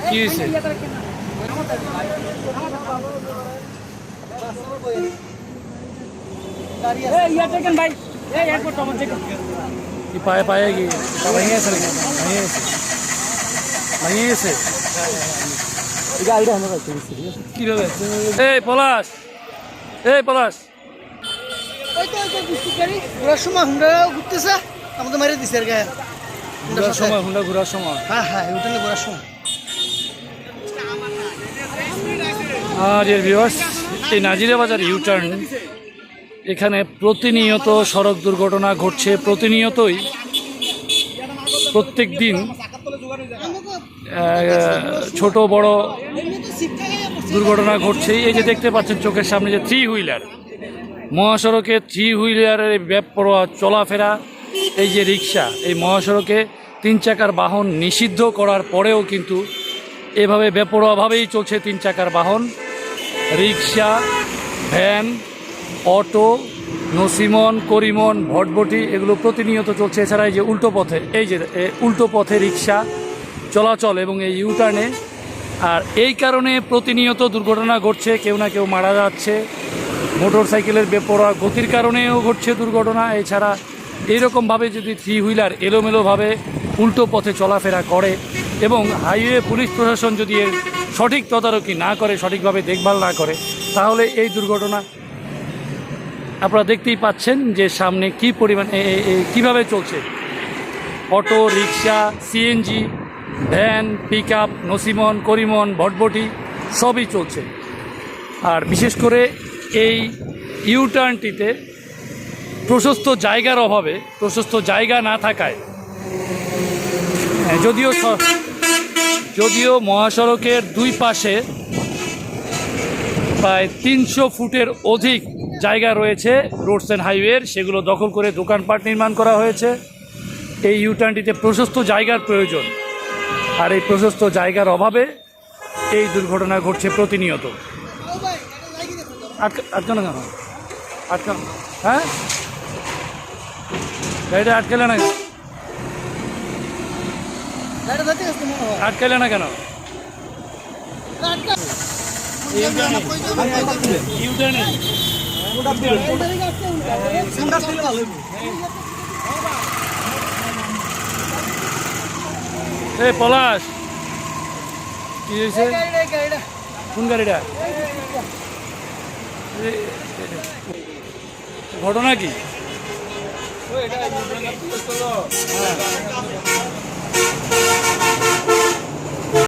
কি হয়েছে? কি পায়ে পায়ে কি ভেঙে গেছে নাকি? ভেঙে গেছে কিভাবে? এই পলাশ, এই পলাশ, ঘোরার সময় হুন্ডা ঘুরতেছে, আমাদের মারিয়ে দিছে আর গায়ে। ঘোরার সময়, হুন্ডা ঘোরার সময়। হ্যাঁ হ্যাঁ, হোটেলে ঘোরার সময়। আর এর ভিউয়ার্স, এই নাজিরা বাজার ইউটার্ন, এখানে প্রতিনিয়ত সড়ক দুর্ঘটনা ঘটছে। প্রতিনিয়তই প্রত্যেক দিন ছোট বড় দুর্ঘটনা ঘটছে। এই যে দেখতে পাচ্ছেন চোখের সামনে যে 3 হুইলার, মহাসড়কে 3 হুইলারের বেপরোয়া চলাফেরা। এই যে রিক্সা, এই মহাসড়কে 3 চাকার বাহন নিষিদ্ধ করার পরেও কিন্তু এভাবে বেপরোয়াভাবেই চলছে 3 চাকার বাহন। রিক্সা, ভ্যান, অটো, নসিমন, করিমন, ভটভটি এগুলো প্রতিনিয়ত চলছে। এছাড়া এই যে উল্টো পথে, এই যে উল্টো পথে রিক্সা চলাচল এবং এই ইউটার্নে। আর এই কারণে প্রতিনিয়ত দুর্ঘটনা ঘটছে, কেউ না কেউ মারা যাচ্ছে। মোটর সাইকেলের বেপরোয়া গতির কারণেও ঘটছে দুর্ঘটনা। এছাড়া এইরকমভাবে যদি 3 হুইলার এলোমেলোভাবে উল্টো পথে চলাফেরা করে এবং হাইওয়ে পুলিশ প্রশাসন যদি এর সঠিক তদারকি না করে, সঠিকভাবে দেখভাল না করে, তাহলে এই দুর্ঘটনা আপনারা দেখতেই পাচ্ছেন যে সামনে কি পরিমাণে কীভাবে চলছে। Auto, rickshaw, CNG, van, pick up, নসিমন, করিমন, ভটভটি সবই চলছে। আর বিশেষ করে এই ইউটার্নটিতে প্রশস্ত জায়গার অভাবে, প্রশস্ত জায়গা না থাকায়, যদিও মহাসড়কের 2 পাশে প্রায় 300 ফুটের অধিক জায়গা রয়েছে রোডস অ্যান্ড হাইওয়ের, সেগুলো দখল করে দোকানপাট নির্মাণ করা হয়েছে। এই ইউটার্নটিতে প্রশস্ত জায়গার প্রয়োজন, আর এই প্রশস্ত জায়গার অভাবে এই দুর্ঘটনা ঘটছে প্রতিনিয়ত। আটকানো কেন? আটকানো, হ্যাঁ, গাড়িটা আটকালে না, আটকালে না কেন? এই পলাশ, কি হয়েছে? কোন গাড়িটা? ঘটনা কি? এটা